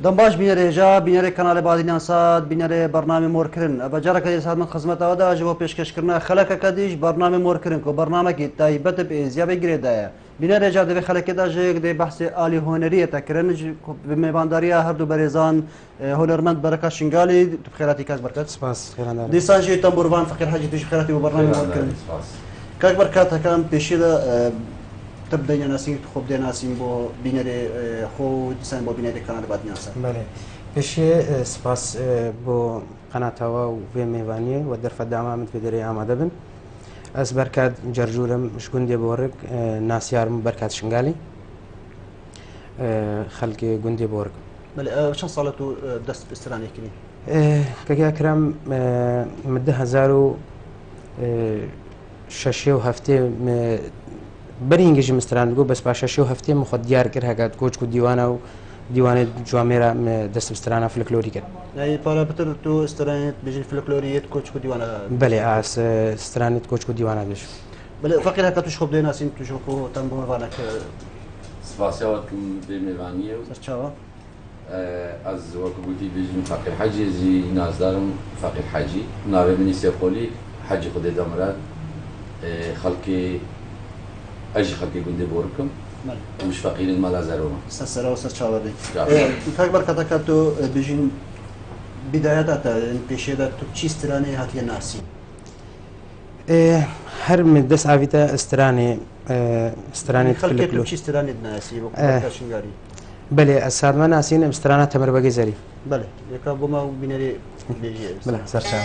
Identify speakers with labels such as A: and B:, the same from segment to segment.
A: دنباش بینەرێ جا بینەرێ کەناڵی بادینیان سات بینەرێ بەرنامە مۆرکردن ئەبە جارەکە سات من خزمەتەوەدا ژەوە پێشکەشکردنا خەلەکەکە دیش بەرنامە مۆرکردن کە بەرنامەکی تایبەتە بێزیابی گرێدایە بینەرێ جا دەبێ خەلەکێدا ژێک دێ بەحسی ئالی هۆنەریەتەکردن میێبانداریە هەردوو بەرێزان هۆنەرمەند بەرەکە شنگالی بخێراتی کاک بەرکات
B: سپاس
A: دیسانژی تەمبورڤان فەقیر حەجی توش بخێراتی بۆ بەرنامە مۆرکردن کاک بەرکاتەکان پێشیدا تبدأ ناسين خوب دي ناسين بو بينري خو دسان بو بينري كنال بعد ناسا.
B: بله. بشي سپاس بو قناة هوا و في ميوانية و درف الدعم من في دري آماده بن. از بركات جرجورم شكوندي بورك ناسيارم بركات شنغالي. خلقي جوندي بورك.
A: بله شن صالتو دست استراني كني؟
B: كجا كرام مده هزارو شاشيو هفته برينجي مستراندگو بس باشا شو هفتي مخد ديار كر هكذا كوچ كو ديوانا و ديوانه جواميرا دست مسترانا فلكلوري كر
A: يعني بالا بتر تو استرانت بيجي فلكلوريات كوچ كو ديوانا
B: بله اس استرانت كوچ كو ديوانا بيش
A: بله فقير هكا توش خوب دينا سين تشوفو تنبو فانك
C: سپاسیاتكم بميوانيه
A: سرچاوا
C: از وقتی بیشتر فقیر حجی زی نازدارم فقیر حجی ناوی منی سیاپولی حجی خود دامرد خالقی اجي خلقي قندي بوركم ومش فقيرين ما زاروما
A: سسرا وسرچاوا دي كاك بركاتكاتو بيجين بدايات بيشيدا تو چي استراني هاتي ناسي
B: هر من دس عفيتا استراني استراني
A: خلقي تو چي استراني ناسي وكا شنغاري
B: بله اساد ما ناسين استرانا تمر بغي زري
A: بله يكا بوما بينري بيجي
B: بله سرچاوا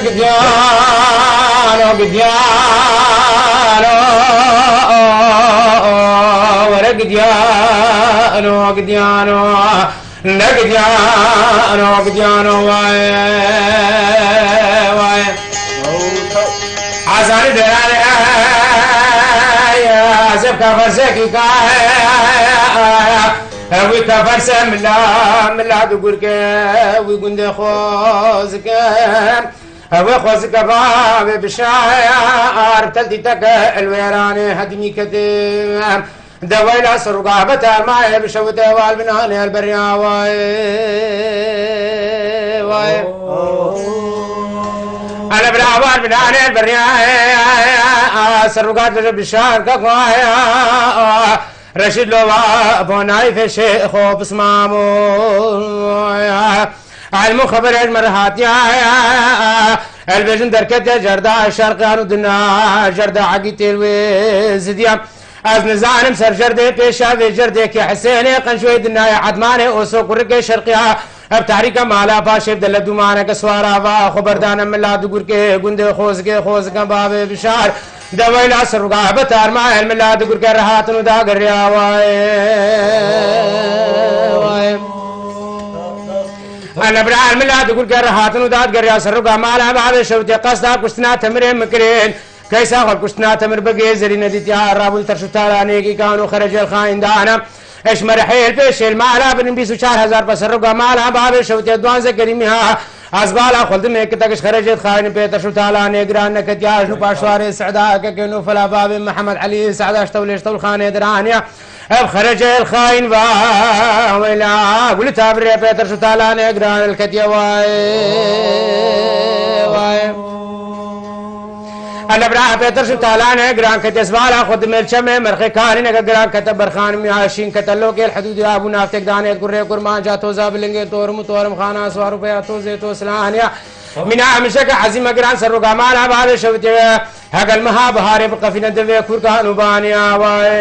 D: رقديانو ورقديانو قديانو نقديانو قديانو واي واي عزاني دراني يا زبكا فرسكي كايا وي كفرسه ملا دغورك وي غندي خوزك هو خوزك باب بشاعر تلتي تك الويراني هدمي كتم دويلا سرقابة الماء بشوت والبنان البريا واي واي انا براوال بنان البريا سرقات بشار كوايا رشيد لوا بوناي في شيخ بسمامو علم خبر المرهات يا البجن دركت جردا الشرقان ودنا جردا عقيت الوزديا از نزانم سر جردي بيشا في جردي كي حسيني قنشوي دنا يا عدماني وسوق رقي شرقيا بتحريك مالا باشب دل دومانه كسوارا با خبردان ملا دغور كي غند خوز كان باب بشار دويلا سرقا بتار ما الملا دغور كي رهاتن دا غريا واي واي انا برا الملا دغور كي رهاتن دا غريا سرقا مالا باب شوتي قصدا كشنا تمر مكرين كيسا خل كشنا تمر بقي زري ندي رابل ترشتاراني كي كانوا خرج الخاين دانا ايش مرحيل بيش المالا بنبيسو 4000 بس الرقا مالا باب شوتي دوان زكريمها ازبالا خلد ميك تكش خرجت خاين بيتر شو تعالى نيجران نكتياج نو باشواري سعدا كنو فلا باب محمد علي سعدا اشتوليش طول خان درانيا اب خرج الخاين با ولا قلت ابري بيتر شو تعالى نيجران الكتيا واي انا برا بيتر شو تعالى جران كتسبالا خد ملشمه مرخي كاري جران كتب برخان مياشين كتلو کے الحدود ابو نافتك دانه قرے قرمان جاتو زابلنگے تورم تورم خانا سوار روپے تو زيتو سلانيا من امشك عزيم جران سر غمالا بعد شوت هق المها بهار بقفنا دبي كور كانوا بانيا واي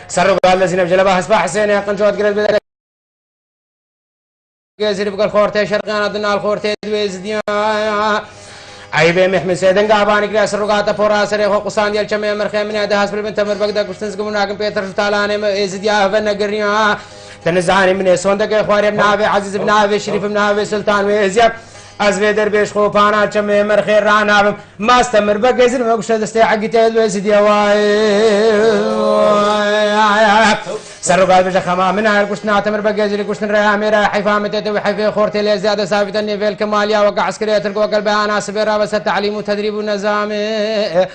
D: سر قال الذين جلبا حسب حسين قنجوت قلت جزيرة بقى الخورتة شرقنا دنا الخورتة دويزديا عيبه محمد سيدن قاباني كلا سرقاتا فورا سريخ وقصان ديال جميع مرخي من هذا حسب البنت مر بقدا كشتنس قمنا كم بيتر تعالى ازديا فنا قريا تنزعني من صندق خواري ابن عافي عزيز ابن عافي شريف ابن عافي سلطان ويزياب از في دربيش خوبانا چمي مرخير رانا ما استمر بقزر ما قشت دستي حقي تدوي سيدي سرقات بجا خما من هاي الكشتنا تمر بقزر كشتن ريامي راحي فامي تتوي حيفي خورتي لي زيادة ثابتا نيفيل كماليا وقع عسكرية تلقوا قلبها ناس بيرا بس التعليم وتدريب ونظامي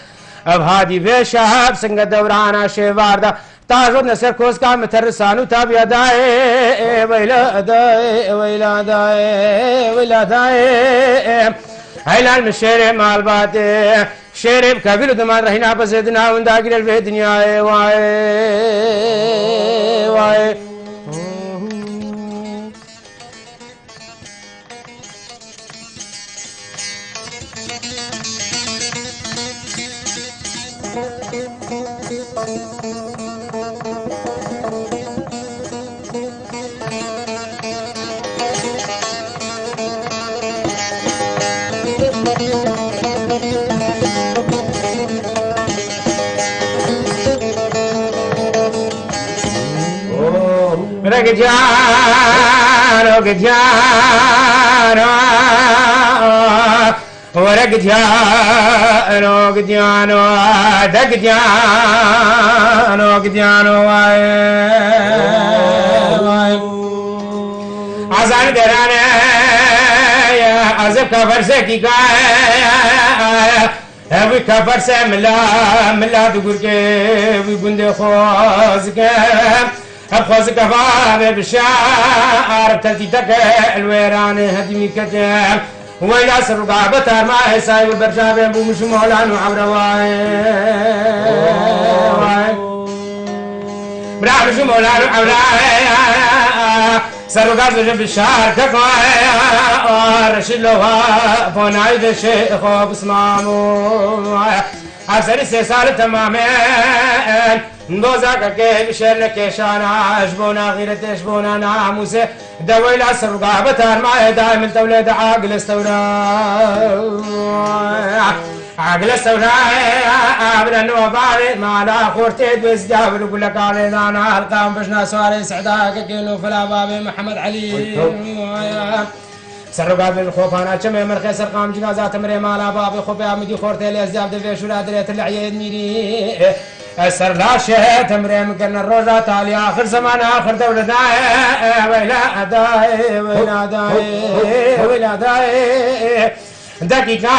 D: اب بشهاب سنگ دورانا شواردا تاجر نسر کوس کا مترسانو تاب یادائے ویلا دائے ویلا دائے ویلا دائے هيلان من شيري مال باتي شيري بكابيلو دمان رهينا بزيدنا ونداقل الفي دنيا واي واي رقديانو قديانو ورقديانو قديانو دقديانو قديانو واي عزان درانه عزب كفر سكيكا ابي كفر ملا تقول كيف يقول خوزك أبخوز كفاب بشعر بتلتيتك الويران هدمي كتاب ويلا سرقا بتار ما حساي وبرشاب ابو مش مولان وعبرواي برا مش مولان وعبرواي سرقا زوج بشعر كفاي رشلوها فوناي الشيخ بسمامو عسر سال تماما نبوزك كيف شرك شانا اشبونا غيرت اشبونا ناموسه دويل عصر قابتها معي دائما تولد عاقل استونا عاقل استونا ابدا نوباري ما لا خورتي بس جابر يقول لك علي انا القام بشنا سواري سعداك كيلو فلا بابي محمد علي سرقات من الخوف انا كم مرخي سرقام جنازات مري مالا بابي خوفي امدي خورتي لي زياب دفيش ولا دريت العيد ميري السر لا شيء تمري مكن الروجات علي اخر زمان اخر دولتنا ويلا داي ويلا داي ويلا داي دقيقة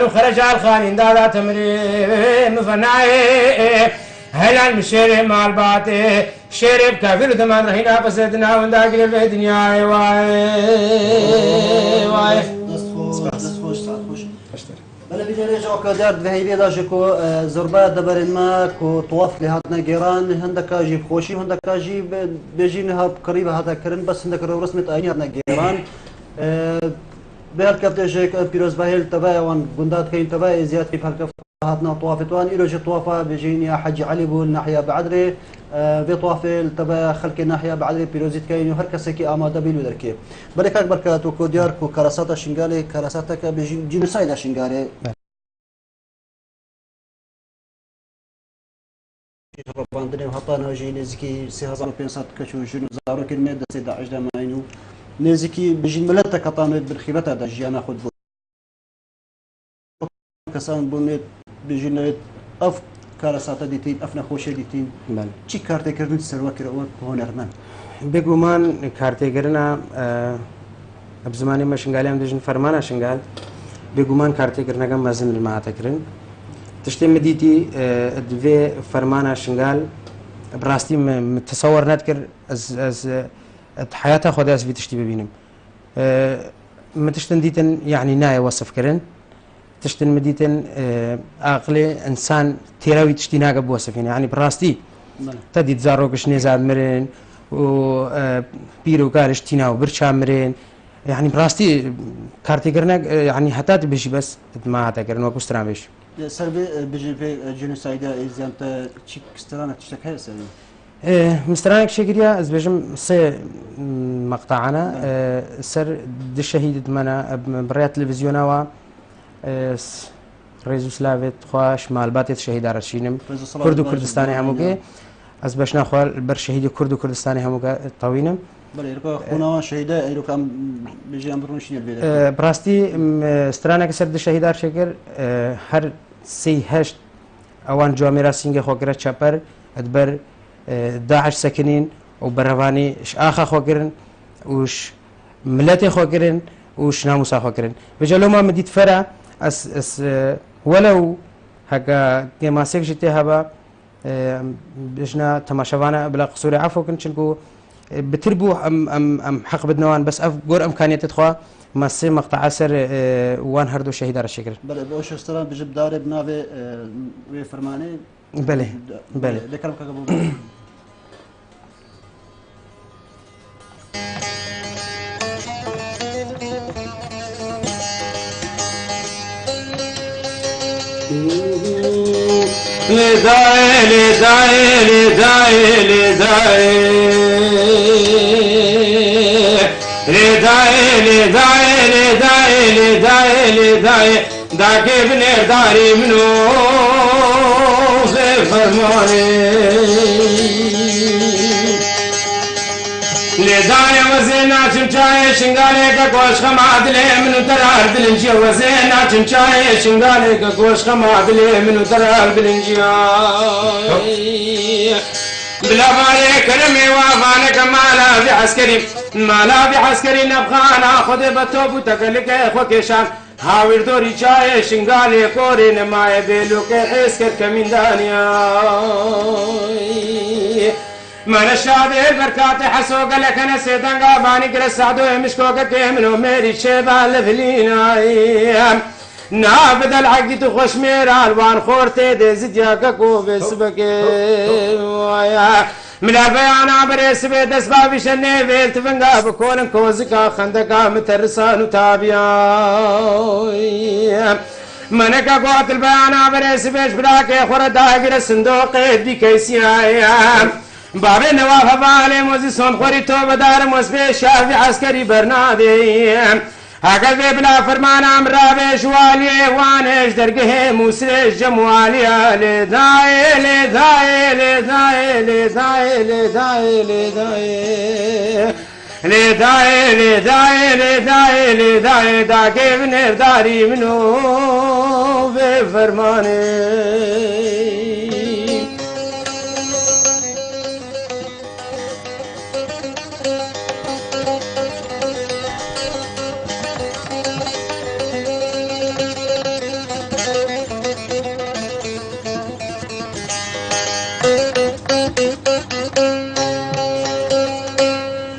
D: وخرج الخانين دادا تمري مفناي هلا المشيري مع الباطي شيري بكافر دمان رهينا بسيدنا ونداقل الدنيا واي
A: بلا بيجي جو كدار ذهبي داجكو زربا دبرن ما كو طواف لهاتنا جيران هندك جيب خوشي هندك جيب بيجينها قريبه هذا كرن بس هندك رسمه ايني هاتنا جيران بهالكف دجك بيروز باهل تبع وان بندات كاين تبع زياد في بهالكف هاتنا طوافتوان إيروج طوافة بيجيني حج علي بول ناحية بعدري في طوافة تبع خلك ناحية بعدري بيروزيت كاين وهركسكي آمادة بيلو دركي بريك أكبر كاتو كوديار كو كراساتا شنغالي كراساتك بيجي جينوسايدا شنغالي باندني وهطانا جي نزكي 3500 كشو جنو زارو كلمة دسي داعش دماينو نزكي بيجي ملتك هطانا بالخيبتها دا جي أنا خد كسان بونيت بيجينا اف كارساتا ديتين اف نخوشه ديتين چی کارتی کردن سروا کرد هنرمند
B: بگومان کارتی کردن بزمانی ما شنگالی هم دیجن فرمانه شنگال بگومان کارتی کردن کم مزن المعاته کردن تشتی مدیتی دوی فرمانه شنگال براستی متصور نذكر از حياته خدا از في تشتي ببينم متشتن ديتن يعني ناي وصف كرن تشتن مديتن عقلي انسان تيراوي تشتي ناقه بوصفين يعني براستي تدي تزاروكش نزاد مرين و بيرو كارش تيناو برشا مرين يعني براستي كارتي كرنا يعني حتى بيجي بس ما حتى كرنا وكستران بيش
A: سربي بيجي في جينوسايدا ايزانت تشيك سترانا تشتك هي سربي
B: مسترانك شكريا از بيجم سي مقطعنا سر دي شهيد منا بريات تلفزيوناوا ريزو سلافيت خواش مالباتي شهيد رشينم كردو كردستاني هموكي از بشنا خوال بر شهید کرد و کردستانی همو طوینم
A: بله ایرکا خوناوان شهیده ایرکا بيجي امرون شنو الفيديو
B: براستي سترانا كسر شهيدار شكر هر سي هشت اوان جواميرا سينغ خوكرا تشابر ادبر داعش ساكنين وبرهواني اش اخا خوكرن وش ملتي خوكرن وش ناموسا خوكرن بجلو ما مديت فرا اس ولو هكا كماسك جتي هبا بجنا تماشوانا بلا قصور عفو كنشنكو بتربو ام حق بدنوان بس اف غور امكانيات تخوا ما سي مقطع عسر وان هردو شهيدار الشكر
A: بله بوش استلام بجيب داري بنافي وي فرماني
B: بله بله
A: ذكرم كقبول
D: لداي لداي لداي لداي لداي لداي لداي لداي لداي داك ابن داري منو في فرماني لداي وزينا چمچاي شنگالي کا گوش خماد لي منو ترار دلنجي وزينا چمچاي شنگالي کا گوش خماد لي منو ترار دلنجي بلا بالي كرمي وافانك مالا في عسكري مالا في عسكري نبخانا خد بتوب تقلك خوكشان هاوير دوري چاي شنگالي كوري نماي بيلو کے عسكر كمين دانيا من الشادي بركات حسوق لك انا سيدنقا باني قرسادو مشكوك كيمنو ميري شبال فلينا نافذ العقد خوش ميرال وان خورتي دي زدياك كوفي سبكي من البيان عبريس بيد اسباب شني فيل تفنقا بكون كوزكا خندقا مترسان وتابيا منك قوات البيان عبريس بيش بلاكي خورا داقر الصندوق دي كيسيا بابي نواف بالي موزي صوم خوري توب دار موسبي شافي عسكري برنادي هكذا بلا فرمان امر رابش والي وانش درقه موسرش جموالي لداي لداي لداي لداي لداي لداي لداي لداي لداي لداي داكي بنرداري منو في فرماني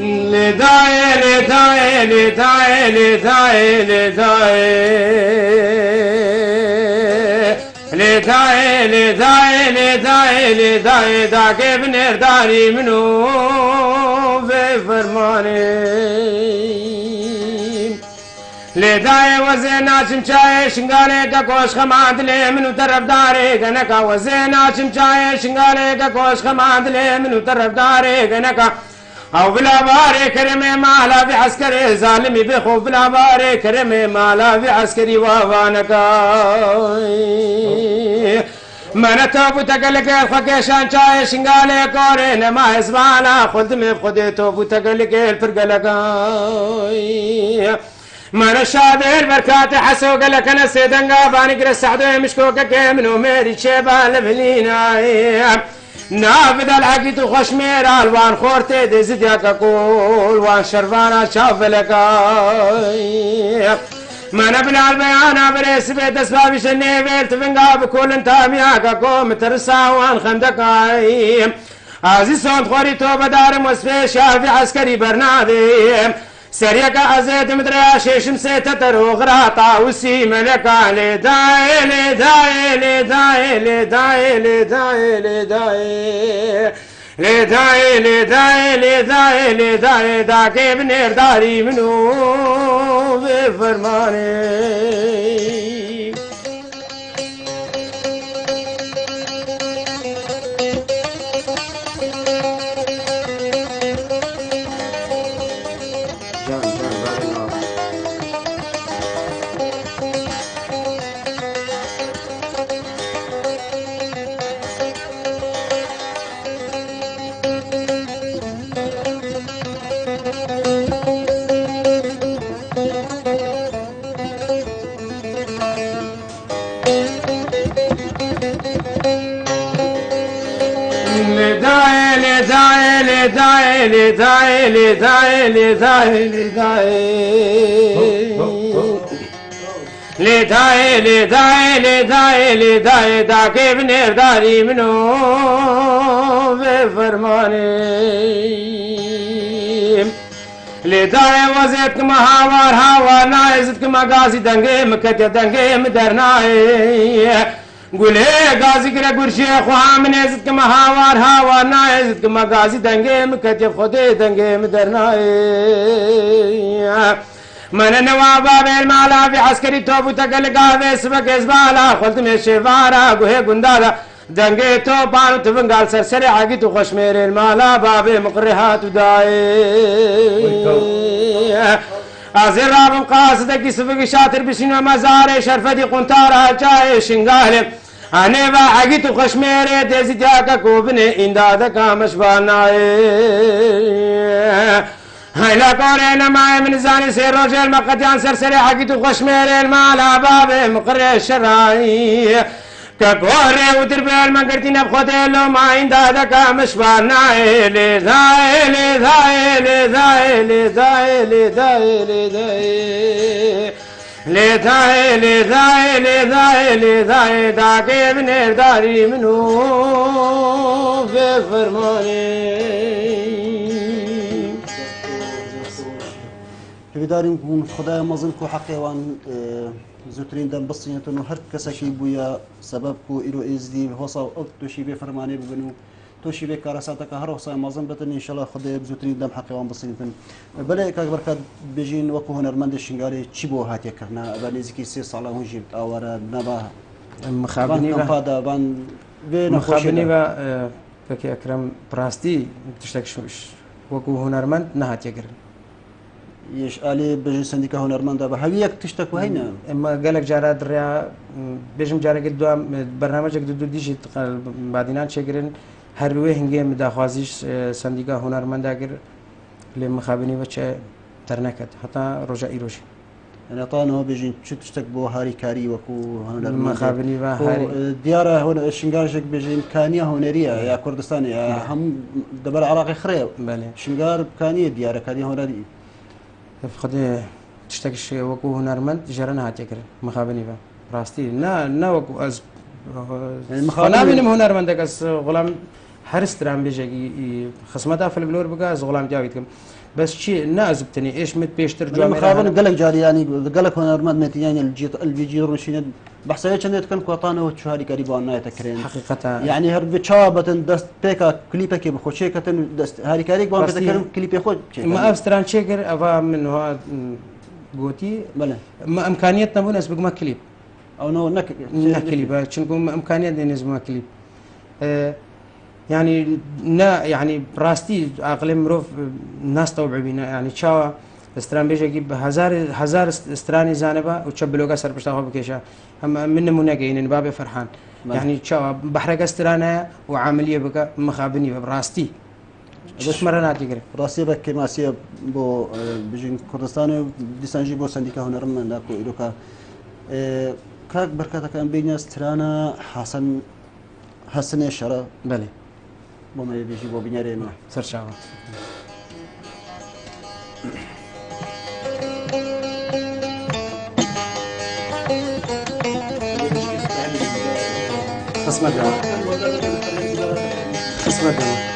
D: لداي لداي لداي لداي لداي لداي لداي لداي لداي داك بنرداري منو في فرماني لداي وزينا شمشاي شنغالي كوش خماد لي منو ترب داري غنكا وزينا شمشاي شنغالي كوش خماد لي منو ترب داري غنكا او بلا باري كرمي مالا في عسكري ظالمي بخوف بلا باري كرمي مالا في عسكري وافانكا من توب تقلق الخكيشان شاي شنغالي كوري نما اسمانا خلدمي بخدي توب تقلق الفرقلقا من الشادر بركات حسوق لك انا سيدنقا باني قرس سعدو مشكوكا كيمنو ميري شيبال بلينا نافذ العقد خوش ميرال وان خورتي دي زدياك اقول وان شرفانا شاف لك من ابن البيان بريس بيت اسباب شني فيل تفنقا بكل انتامياك اقوم ترسا وان خندقايم عزيز صوت خوري توب دار مسفي شافي عسكري برنادي سريك عزيت مدري شيشم سيتتر وغراطا وسي ملكا لداي لداي لداي لداي لداي لداي لداي لداي لداي لداي داكي بنرداري منو بفرماني لداي داكي بنير داري منو في فرماني لداي وزيتك مهاوار هاوار نايزتك مقاسي دنگي مكتي دنگي مدرناي قولي قاسي كرا قول شيخ وعامن يزتك مهاوار هاوار نايزتك مقاسي دنگي مكتي خدي دنگي مدرناي من النواب المالا في عسكري توبو تقل قاذي سبك ازبالا قلت من الشفارة قوهي قندادا دنگي توبانو تفنقال سرسري عقيتو خشمير المالا بابي مقرهات وداي ازر رابم قاصدك سبك شاتر بشنو مزاري شرفتي قنطارة جاي شنقالي أنا بعقيتو خشمير ديزي دياكا كوبني اندادك مشباناي هاي لا كورينا معي من زاني سير رجل مقديان سرسري حقيتو خشمير المال بابي مقري الشراي كقوري ودربي المنقرتين بخوتي لو ما عند هذاك مشبانا لي ذاي لي ذاي لي ذاي لي ذاي لي ذاي لي ذاي لي ذاي لي ذاي لي ذاي لي ذاي داكي بنير داري منو في فرماني
A: هیواداریم بوون خدای مەزن و حەقێوان زووترین دەم بستینێتن و هەر کەسێکی بووە سەبەب و ئیرۆ ئێزدی هۆسا ئەو تووشی بێ فەرمانێ ببن و تووشی بێ کارەساتەکە هەر وەسای مەزن بێتن ئینشەڵا خدای زووترین دەم حەقێوان بستینێتن بەلێ کاک بەرکات بێژین وەکو هونەرمەندی شنگاری چی بۆ هاتیەکردنا بە نزیکی 3 ساڵە هونژی ئاوارە نەبا مخابنیوان بێ
B: مخابنیوە فەکی ئەکرەم ڕاستی تشتێکش وەکو هونەرمەند نەهاتیەکردن
A: یش ئالێ بەژین سندیکە هونەرمەندە بە هەویەک تشتێک هەینە
B: ئەمە گەلێک جارە دریا بێژم جارێکی دوام بەرنامەجێک دوو دیژی بادینان چێگرن هەروێ هەنگێ داخوازیش سندیکە هونەرمەنداگر لێ مخابنیوە چێ دەرنەکەت هەتا ڕۆژە ئیرۆژی
A: نەتانەوە بێژین چ تشتێک بۆ هاریکاری وەکو
B: مخابنیوە
A: دیارە شنگارژێک بێژین کانیە هونەریە یا کوردستانی هەموو دەبەر عراقی خڕێ شنگار بکانیە دیارەکانی هۆنەری
B: خدای تشتێکش وەکو هونەرمەند ژێرە نهاتێکرد مخابنیوە ڕاستی نەوەکو ئەس نابینم هونەرمەندێک ئەس غوڵام هەرستران بێژێکی خسمەتا فلبلۆر بگە ئەس غوڵام جاویت کەم بەس چی نازبتنی ئێشمت پێشتر
A: جوامخابن گەلێک جاریانی گەلک هونەرمەند مێتیانی الڤیجی ڕشینە بەحسەیە چەندێت کەن کواتانەوە چواریکاری بۆ نایەتەکرێن
B: حقیقەتە
A: یعنی هەر چاوەبەتن دەست پێکە کلیپێکی بخۆچێکەتن دەست هاریکارێک بۆ پێدەکەن کلیپی خۆ
B: مە ئەفستران چێگر ئەوە منها گوتی مە ئەمکانیت نەبوون ئەس بگمە کلیپ
A: ئەو
B: نەکلیپە چونکە ئەمکانیت دێنێ بگمە کلیپ يعني نا يعني براستي عقل مروف ناس طوع بينا يعني شاوا استران بيجي يجيب هزار استراني زانبه وتشبلوغا سر بشتاخو بكيشا اما من مناقين بابي فرحان يعني شاوا بحرق استرانا وعمليه بقى مخابني براستي بس مرات يقرا
A: راسي بك ماسيه بو بيجين كردستان ديسانجي بو سنديكا هنرمن داكو إلوكا كاك بركاتا كان بينا استرانا حسن الشرا
B: بله
A: بۆ بێژی بۆ بینەرێن
B: سەرچاوە خسمەتەوە خسمەتەوە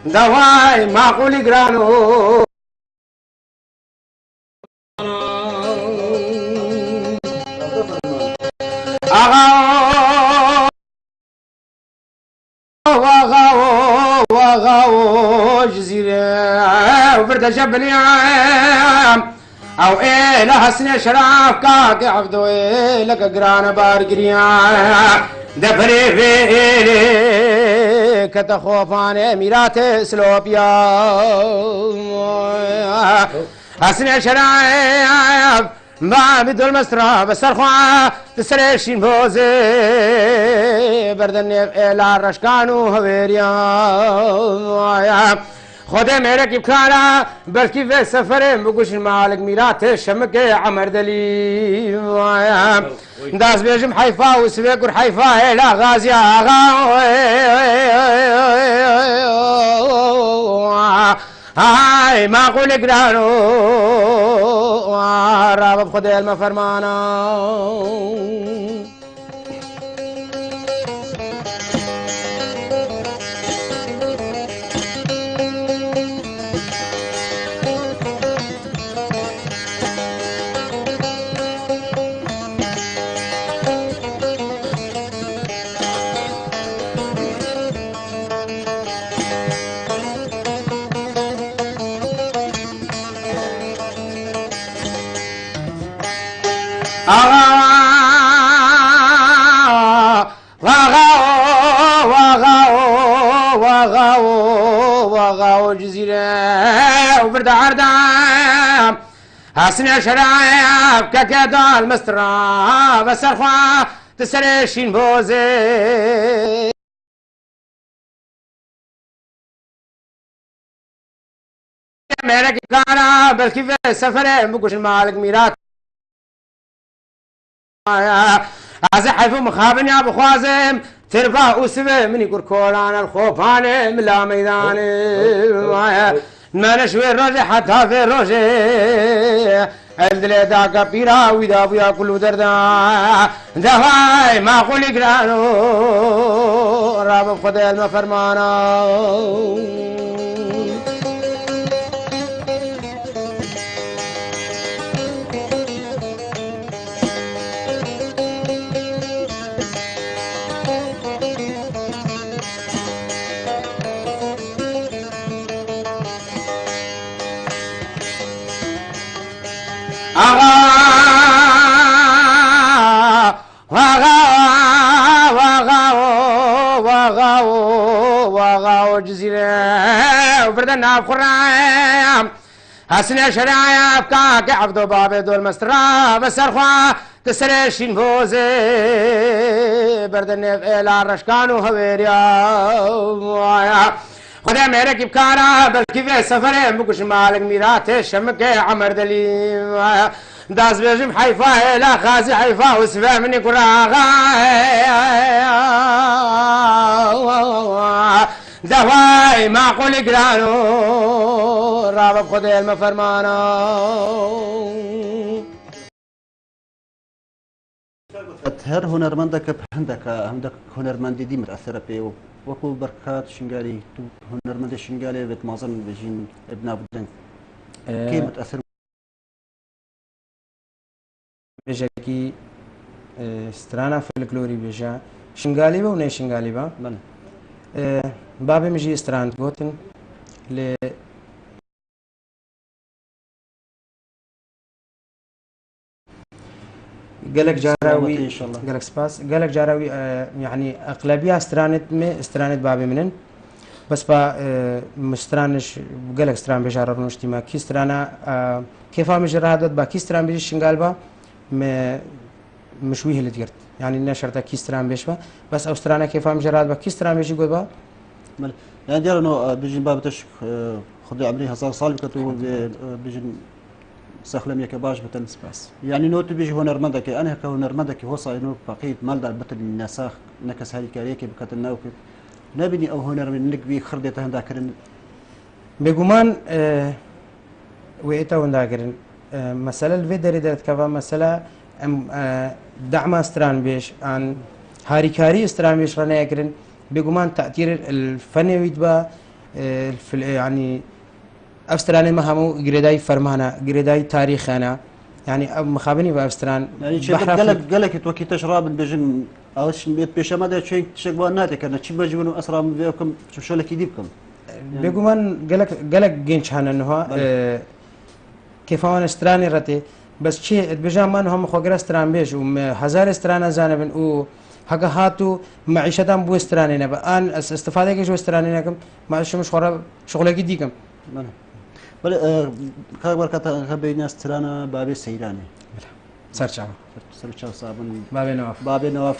D: دواي معقول جرانو جزيرة وبرد جبل او ايه لها سنة شراف كاك عبدو ايه لك قران بارقريا دبري فيلي كتخوفان اميرات سلوبيا حسن شراف ما بدل مسرا بسرخوا تسرشين بوزي بردن إلى رشكانو هويريا خود میرے کی بکارا بلکہ وہ سفر بگوش مالک میرات شمک عمر دلی داس بیجم حیفا وسوی گر حیفا الى غازی آغا هاي ما قول قرانو رابط خدي المفرمانا واغاو جزيرة وبرد عردام حسن شرايب ككدا المسترا بسرخوا تسرشين بوزي मेरे की गाना बल्कि वे सफर है मुकुश मालिक मीरात आज حيف مخابن يا ابو خوازم ترفع وسبه من يقول كولان الخوفان ملا ميدان ما نشوي الرجع حتى في الرجع الدلي داك بيرا ويدا بيا كل دردا دهاي ما قول يقرانو راب خدي المفرمانا واغاو جزيرة وبردنا بخرام حسن شرايب كاك عبدو بابي دول مسترا بسرخوا تسرشين فوزي بردنا بإلى رشكانو هويريا خدا میرے کی بکارا بلکہ وہ سفر ہے مکش مالک میرات شمک عمر دلی داس بیجم حیفا ہے لا خازی حیفا وسفا منی قراغا دوائی معقول اقرانو رابط خدا المفرمانا
A: هر هنرمندك عندك هنرمندي دي متأثرة بيه وكو بركات شنقالي تو هنرمند شنقالي بتمازن بجين ابن ابو كيف متأثر
B: بيجاكي سترانا فولكلوري بيجا شنقالي با وني شنقالي با بابي مجي ستران تقوتن ل قالك جاراوي
A: ان شاء الله
B: قالك سباس قالك جاراوي يعني اغلبيه استرانت بابي منن بس با مسترانش قالك ستران بجارر نشتي كي سترانا كيف مجرى هذا با كي ستران بيجي شنقالبا مشويه اللي تقرت يعني نشرتها كي ستران بيشبا بس او سترانا كيف مجرى هذا با كي ستران بيجي قلبا
A: يعني ديال انه بيجي بابتش خذ عمري 1000 صال كتو بيجي سخلم يك باش بتن سباس يعني نوت بيجي هنرمندك انا كهنرمندك هو صاينو بقيت مال دار بتن النساخ نكس هذه كاريكي بكتنا وكت نبني او هنر من نك بي خردته هنداكرن
B: بيغمان ويتا هنداكرن مساله الفيدر دارت كفا مساله دعم استران بيش عن هاريكاري استران بيش رانا يكرن بيغمان تاثير الفني ويتبا يعني أفستران ما همو جريداي فرمانا جريداي تاريخنا يعني مخابني بأفستران
A: يعني شيء قالك توكي تشراب بجن أوش بيش ما ده شيء تشجبوا ناتك أنا شيء بجونو أسرع من فيكم شو لك يديبكم
B: بيقومان قالك جينش هنا إنه كيف هون استراني رتي بس شيء بجام ما هم خوجر استران بيش وهزار استران زانبن و حاجة هاتو معيشتهم بو استراني نبا أن استفادة كيش استراني نكم ما شو مش خراب شغلة جديكم
A: بل كبر كبينا استرانا بابي سيراني
D: سرچاو
A: سرچاو صابن
D: بابي نواف
A: بابي نواف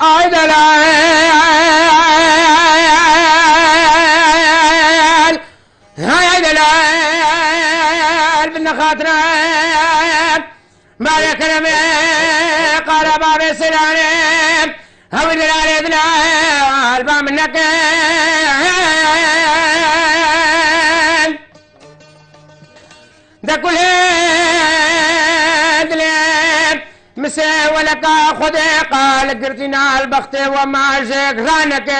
D: اي دلال هاي دلال بدنا خاطرك ما يكلم قال بابي سلالم هو دلال دلال با منك ده كل دلال مسا ولك خذ قال قرتنا البخت وما جاك غانك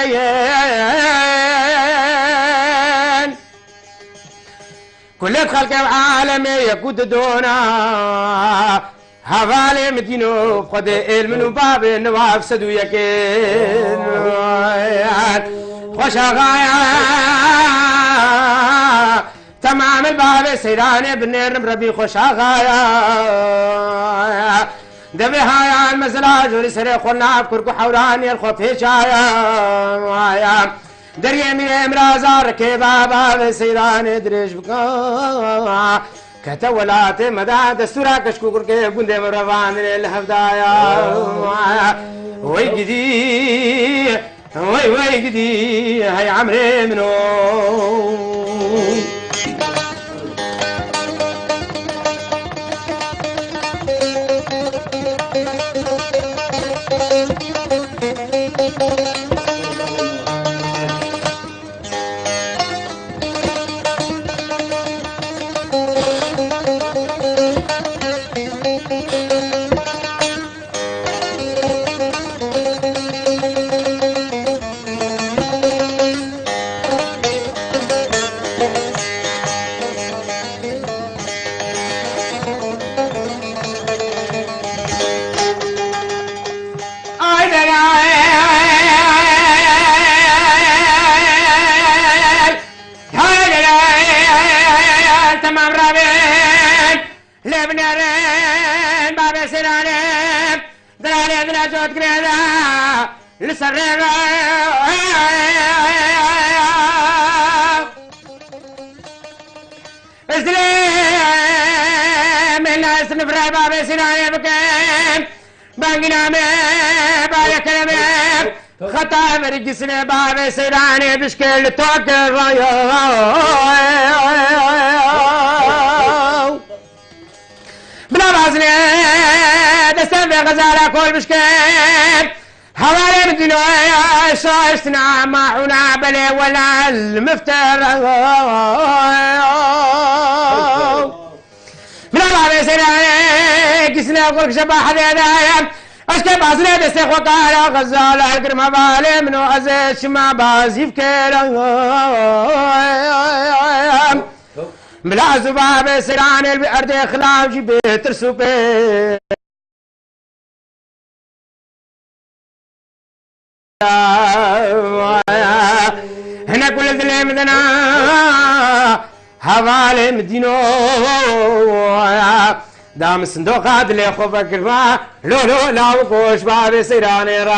D: كل خلق العالم يقود دونا هوالي مدينو خذ المنو باب نواف سدو يكين خوش غايا تمام الباب سيراني بنير ربي خوش غايا دبي هايا المزلاج ولسري خلنا بكركو حوراني الخوف هشايا دريا من امرازار كيبا باب سيراني دريش بكا كتولات مدى دستورا كشكو كركي بندي مرفان الهفدايا وي قدي وي قدي هاي عمري منو خطا مرقسنا باب سيراني بشكل توكل بلا بازني دستان في غزالة كل بشكل حوالي مدينة شاشتنا معونا بلي ولا المفتر بلا باب سيراني قسنا كل شباح ذي اشكي بازني دستي خوكارا غزالة الكرمة بالي منو عزيز ما بازيف كيرا بلا زباب سران البئر دي خلاف جيبي ترسوبي هنا كل ذلي مدنا حوالي مدينو دام صندوقات اللي خوفك كرما لولو لا وكوش بابي سيراني را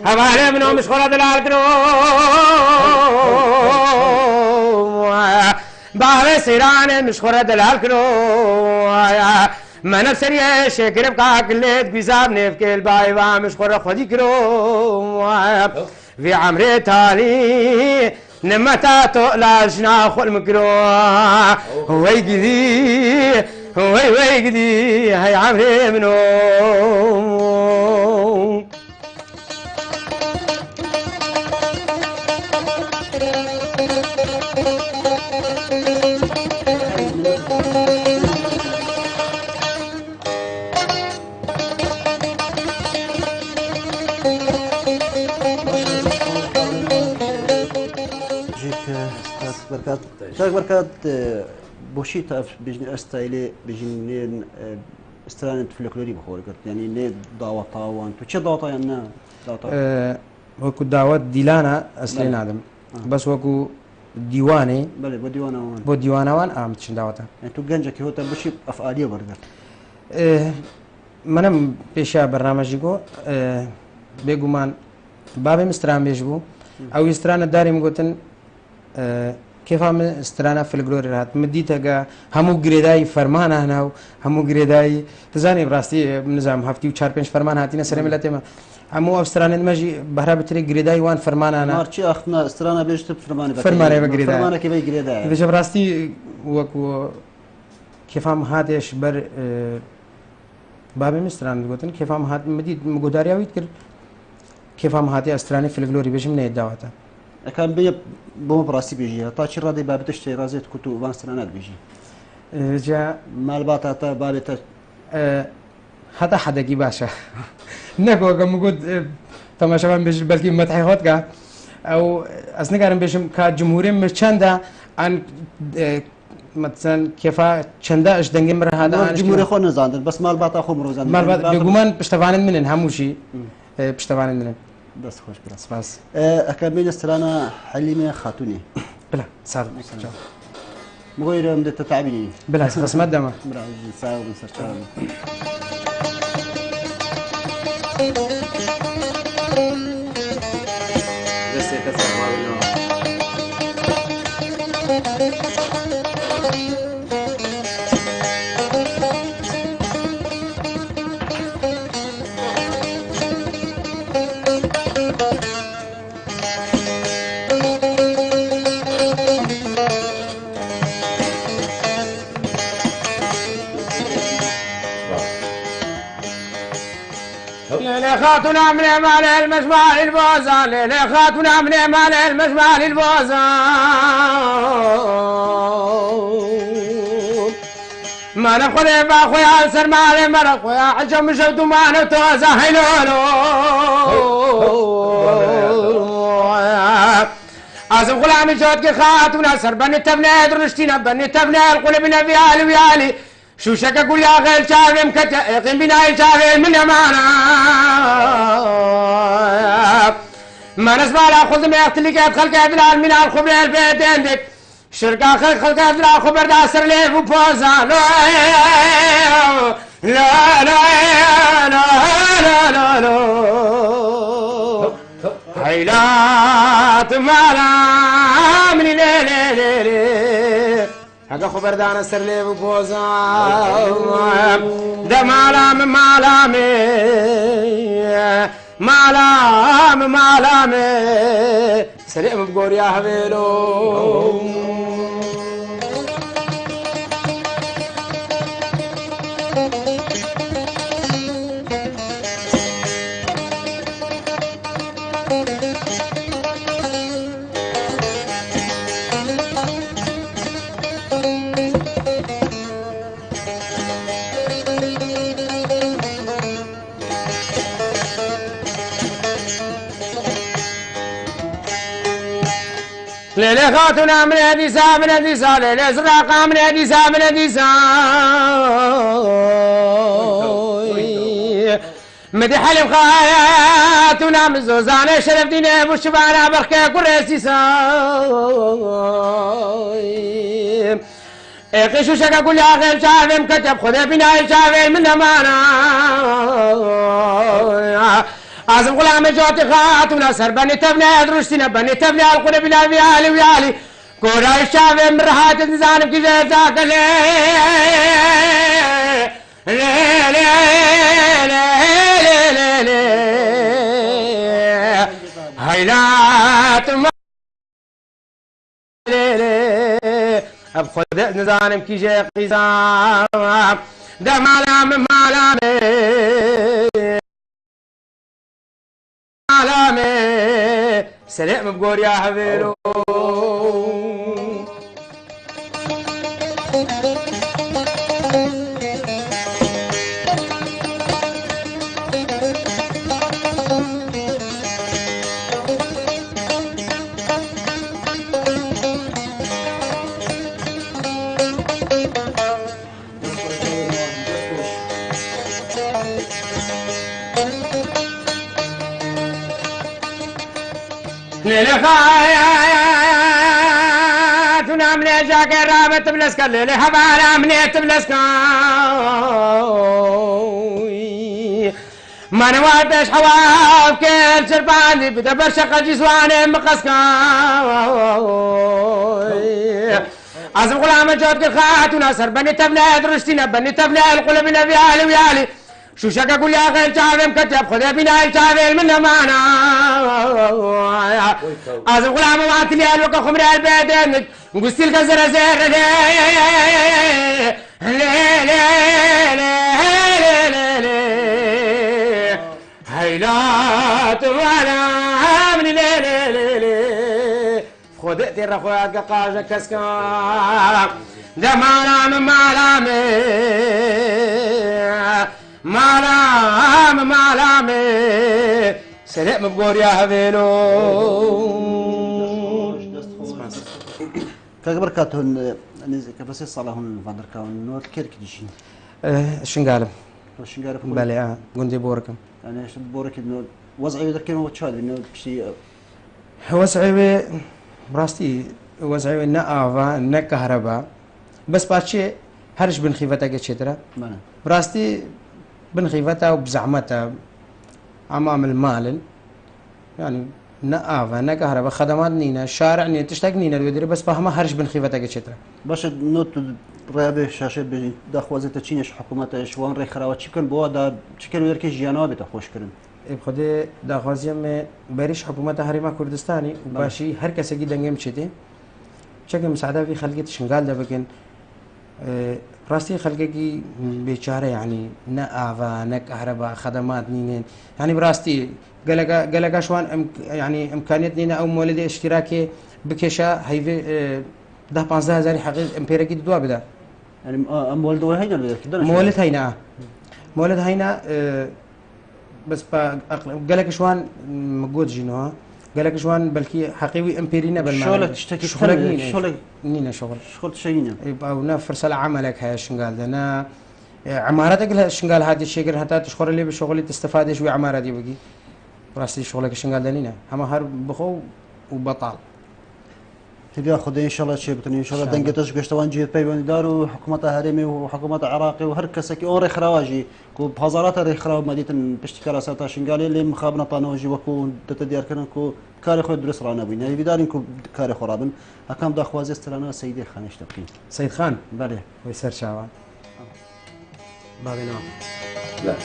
D: حوالي منو مشغولة دلالتنو بابي سيراني مشغولة دلالتنو ما نفسري شكر بقى كليت بيزاب نفكي الباي ومشغولة خودي كرو في عمري تالي نمتا تقلا جناح المكرو وي قدي هاي عمري منو
A: بركات تاك بركات بوشي تعرف بيجن استايلي بيجنين استران فلكلوري بخور يعني ني دعوة وان تو چه دعوة يعني دعوة
B: وەکو داوت دیلانە ئەسلێ نادەم بەس وەکو دیوانێ
A: بله بو ديوانا وان
B: بۆ دیوانەوان ئامچین داوەتە
A: يعني تو گنجك هو تبشي افعاليه بركات
B: منم پێشا بەرنامەژی گۆ بێگومان بابێ مستران بێژ بوو ئەو ئسترانە داریم گوتن کێفام سترانە فلگلۆری هات مدیتەگە هەموو گرێدایی فەرمانە هەنا و هەموو گرێدایی تزانێ بڕاستی نظام هەفتی و 4-5 فەرمان هاتینە سەر لە تێمە هەموو ئەوسترانێت مەژی بەهرا بترێ گرێدایی وان فەرمانانە
A: مارچی اخنا استرانا بيجت فرمانه
B: فرمانه بگريدا.
A: فرمانه كي بيجريدا
B: دەژە بڕاستی وەکو کێفام هاتێش بەر بابێ مستران گوتن کێفام هات مدید گۆداریاویت کرد کێفام هاتی ئەسترانی فلگلۆری بێژم نێت داوەتە
A: كان بي بو براسي بيجي تا شي راضي بابتش رازيت كتو وان استرانات بيجي
B: جا
A: مال باتا تا بابتا
B: هەتا حەدەگی باشە نەکۆگەم گوت تەماشەوان بێژ بەلکی مەتحی خۆتکە ئەو ئەس نەکارم بێژم کا جمهوریم چەندە ئەن مەسەن کێفا چەندە ئەش دەنگی مرە هادا
A: جمهوري خو نزاندن بس مال باتا خو مروزان
B: مال بێگومان پشتەوانن منن هەمووشی پشتەوانن منن
A: بس خوش برا
B: سپاس
A: اكان بين استرانا حليمه خاتوني
B: بلا ساڵ
A: مغير مدة تتعبني
B: بلا خسمەت دەمە
A: برا ساعه من سرچان
D: ليلة خاتنا من مال المجمال البوزان ليلة خاتنا من مال المجمال البوزان ما نخذ باخويا سر مال مرخويا عجم شوت ما نتوزا هيلولو عزم غلام جودك خاتنا سر بني تبني درشتينا بني تبني القلب نبيالي ويالي شو شك اقول يا غير شاغم يقين بناي شاغل من امانه ما نسمع لا خذ ما يختلك خلق ادلال من الخبر البيت عندك شركة خلق ادلال خبر داسر لي بوزا لا لا لا لا لا لا لا حيلات مالا من لي لي لي لي هذا خبر دانا سر لي بوزا ده مالام مالامي مالام مالامي سليم بقول يا حبيلو ليلة خاتنا من هديسا من هديسا ليلة زراقة من هديسا من هديسا مدي حلم خاتنا من زوزانة شرف ديني بوشبانا بركة كرسيسا اقشو شكا كل اخر شافم كتب خذ بناي شافم من امانه عزم غلام جوتي خاتونا سر بني تبني درشتنا بني تبني القرى بلا ويالي ويالي كورا الشافي من رحات انزانم كي ذاك لي لي لي لي لي هيلات ما لي لي ابخذ نزانم كي جاي قيزام ده مالام مالامي علامي سلام بقول يا حبيلو الليل خايات ونعمل جاك رابط بلسك الليل حبال عمليت بلسك ما نوادش حواف كل شرباني بدبر شقة جسواني مقسكا عزم غلام جود كالخات وناصر بني تبلاد رشتنا بني تبلاد قلب نبي علي ويالي شو شك اقول يا اخي الجافي مكتب خذ بنا الجافي من معنا عزم غلام وانت لي الوك خمر البيت نقص الكزر زر هيلات وانا من ليلي خذت الرخوات قاجة كسكا ده مالام سلام بقول يا هبيلو
A: كاكبر كاتون كبس الصلاة فاندر كاون نوت كيرك ديشين
B: شنقالم
A: شنقالم
B: بالي قندي بوركم
A: يعني بورك انه وضعي ذكر هو تشاد انه شيء
B: وسعي براستي وسعي نقافا نكهرباء بس باتشي هرش بن خيفتها كشترا براستي بن خيفتها وبزعمتها امام المال يعني نقافا نكهرباء خدمات نينا شارع نينا تشتاق نينا الودري بس فهمها هرش بن خيفتها كشترا
A: باش نوت رابع شاشه بجي داخوازه تشينش حكومه شوان ري خراوات شكل بو دا شكل ودركي جيانو بتا خوش كرن
B: بخدي داخوازيم بريش حكومه هريما كردستاني باشي هر كسي دنگم چتي شكل مساعده في خلقه شنغال ده بكن راستي خلقي بيچاره يعني نقافا نكهرباء خدمات نينين يعني براستي قلقا شوان يعني امكانيات نينا او مولد اشتراكي بكشا هيفي ده 15000 حقيقي امبيريكي دوا بدا
A: يعني مولد هينا
B: مولد هينا مولد هينا بس قالك شوان مقود جينوها قالك شوان بلكي حقيقي امبيرينا بالمعنى
A: شغلك تشتكي
B: شغلك نينا شغل
A: شينا
B: يبقى ونا فرصه عملك هاي شنقال انا عمارتك لها شنقال هذا الشيء حتى تشخر اللي بشغلي تستفاد شوي عماره دي بقي راسي شغلك شنقال دنينا اما هر بخو وبطال
A: تبي اخذ ان شاء الله شيء بتني ان شاء الله دنقتش قشتوان جيت بيبان دار وحكومه هرمي وحكومه عراقي وهركسك اوري خراواجي كو بهزارات ري خراو مدينه بشتكرا ساتا شنقالي اللي مخابنا طانوجي وكو تتدير كنكو كاري خو درس رانا بين يعني بدارينكو كاري خرابن اكام داخواز استرانا سيدي خان اشتبكي
B: سيد خان
A: بله
B: ويسر شاوان بابنا
C: لا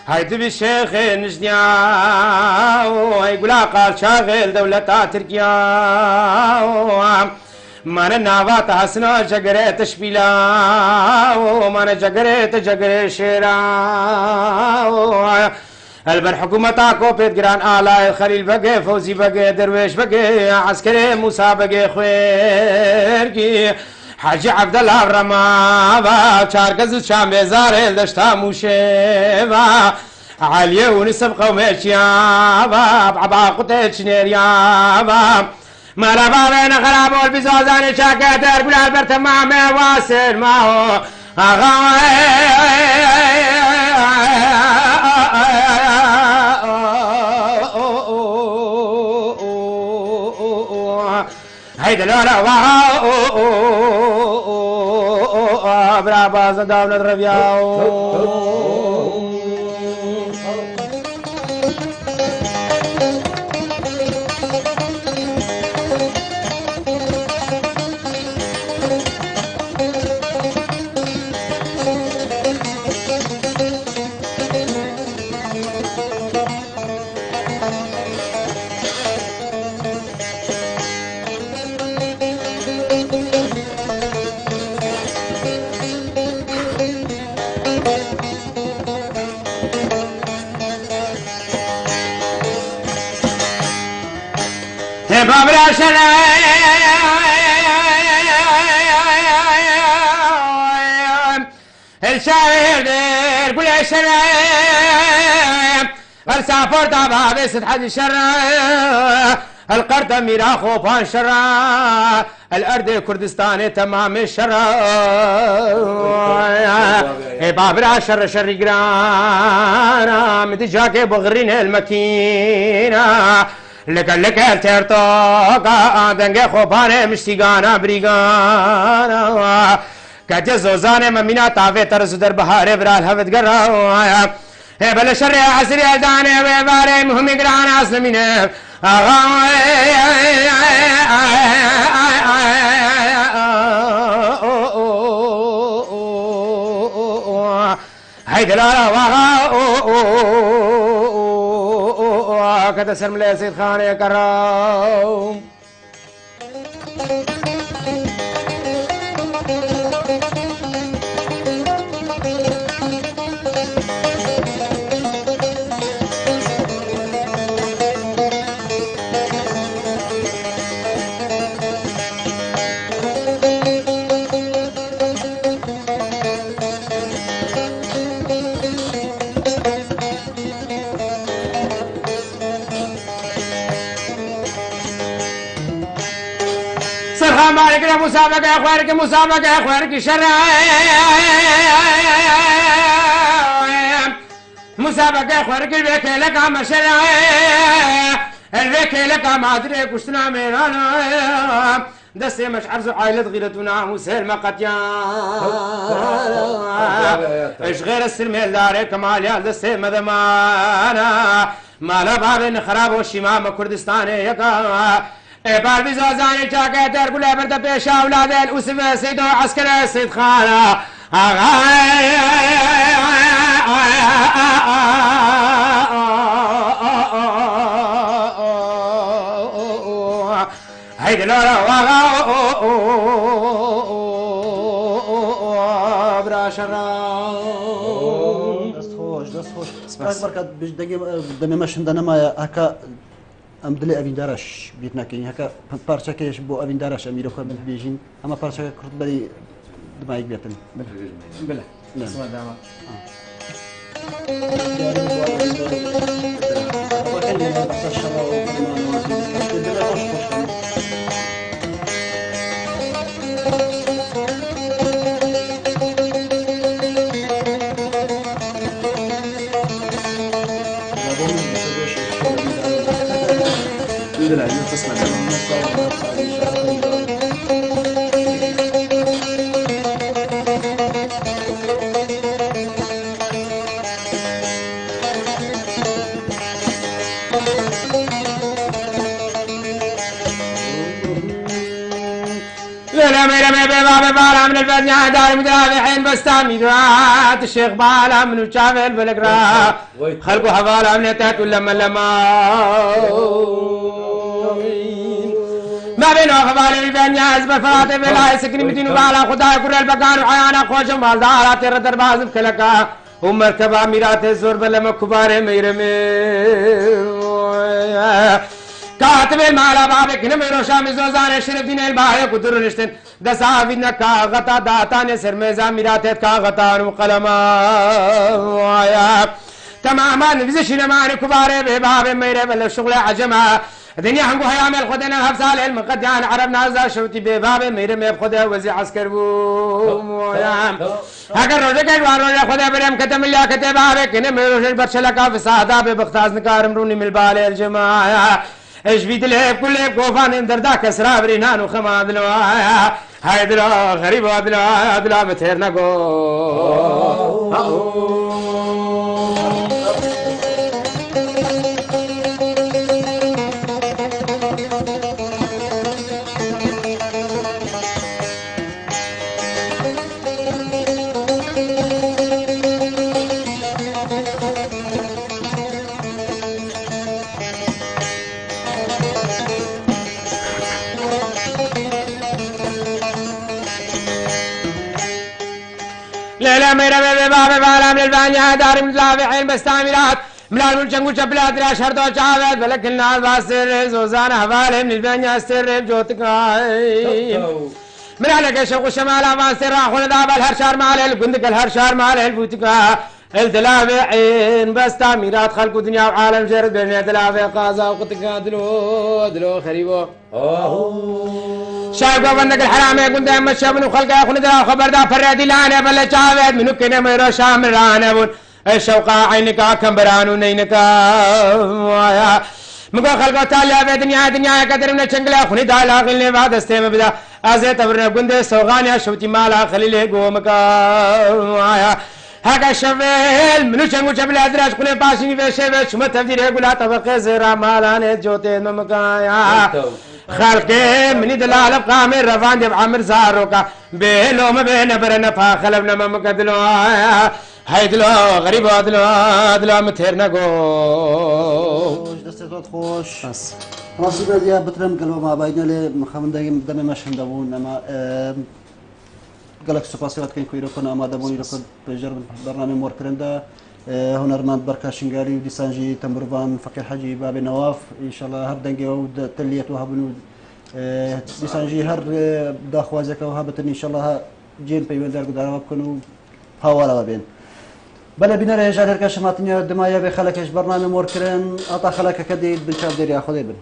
C: هيدي بالشيخ نجنيا ويقول قال شاغل دولة تركيا ما ننافات حسنا جقريت شبيلا وما جقريت جقري شيرا البر حكومة كوبيت جران آلاء خليل بقى فوزي بقى درويش بقى عسكري موسى بقى خويركي حاجی عبدالله الرمابا چارگز شام بزار الدشتا موشيبا عالية ونسب قوميش يابا بعبا قطيش نيريابا مالا بابين خراب والبزوزاني شاكتر بلا البرت مامي واسر ماهو هيدا لولا برابا زدام نضربياو
D: باب العشر الشاعر كل عشرة السافر طابع بس حد الشر القرد ميرا خوفان شرا الأرض كردستان تمام الشرا باب العشر شر قرانا متجاك بغرين المكينة لك الترطاقة دنگ خوفان مشتيقانا بريقانا كجزو زانه ممينا تاوه ترسو در بحاره برال هفت قرا بل شر عسر دانه و باره مهم قران اسلمينه هيدا لا واغا كذا سلم لي سيد خان يا كرام مالك مسابقة أخوارك مسابقة أخوارك شرع مسابقة أخوارك البيك لك عم شرع البيك لك ما أدري كشتنا ميرانا دستي مش عرض عائلة غيرتنا وسهل ما قتيان ايش غير السلمي داري كمال يا دستي مذمانا ما لبابن خراب وشمام كردستاني يكا بار بزوزاني جاكي ترقل برد بيش أولاد الأسف سيدو عسكر سيد خانة هيدي لورا برا شرام
A: دست خوش بركات بيش دمي ماشن دنما هكا ام دلي ابين دارش بيتنا كي هكا بارشا كيش بو ابين دارش اميرو كان بيجين اما بارشا كرت بلي دمايك بيتن
E: بلا اسمع دعوة
A: لا تسمع
D: لا ميرا بابا بالا من البدنيا دار مدافعين بستامي دعات الشيخ بالا من وشافل بالقرا خلقوا حوالا من تحت لما ما بينه خبال البنيا حزب الفراتي بلا سكن مدين بالا خدا كل البقان وحيانا خوش مالدار ترى درباز بكلكا ومركبا ميرات الزور بلا مكبار ميرمي كاتب المال بابك نمر شام زوزان شرف دين الباهي قدر نشتن دسا فينا كا غتا داتان سرمزا ميرات كا غتا وقلما تماما نفزش لما كبار بباب ميره بلا شغل عجمه الدنيا هنقو هيعمل خدنا هفزال المقدان عربنا زا شوتي بباب ميره ميب خدا وزي عسكر بو اگر روزه کے وارو خدا برم ختم لیا کتے بابك نمر برشلكا فسادا ببختاز نكارم روني من البال الجماعه ايش بيد لي كل كوفان درداك اسرار رينان وخماد لوايا هيدرا غريب ادلا متهرنا جو لا ميرا بابا بالا من البانيا دار مدافعين بستامرات ملال والجنگو بلاد را شهر دو جاوید بلکن ناز باستر زوزان حوالي من البنيا استر بجوتك من على شوق الشمال باستر راحون ذاب الهرشار مال القندق الهرشار مال البوتكا الدلافي عين بس تعميرات خلق دنيا وعالم جرد بين دلافي قازا وقتك دلو خريبو شايب وبنك الحرام يقول دائما الشابن وخلقه يخون دلو خبر دا فرادي لانا بلا جاوید منو كنا ميرو شامل رانبون الشوقة عينك كمبران ونينك وايا مقول خلقه تالي في دنيا قدر من چنگلا خوني دالا غلني بعد استيم بدا ازي تبرنا قند سوغانيا شوتي مالا خليلي قومك وايا هكا شفيل منو چنگو چبل ادراج كله باشيني في شفيل شما تفدير يقول طبقه زرا مالان جوتي ممكايا خلقي مني دلال بقامر رفان دي بعمر زاروكا بيلو ما بين برنا فاخلبنا ممكدلو هيدلو غريب دلو متهرنا
A: خوش دستت خوش راسي بديا بترم قلبه ما بايدنا لي مخمن دم مش هندبون اما قالك سپاسيات كاين كويرو كنا ما دبوني لكم بجرب برنامج موركرندا هنرماند بركا شنغالي وديسانجي تمربان فقير حجي باب نواف ان شاء الله هر دنجي ود تليت وهبنو ديسانجي هر داخوازك وهبتني ان شاء الله جين بيوندر قدار كنو حوالا بين بلا بنا رجال هركا شماتني دمايا بخلكش برنامج موركرن اعطى خلك كديد بنشاف ديريا خذي بن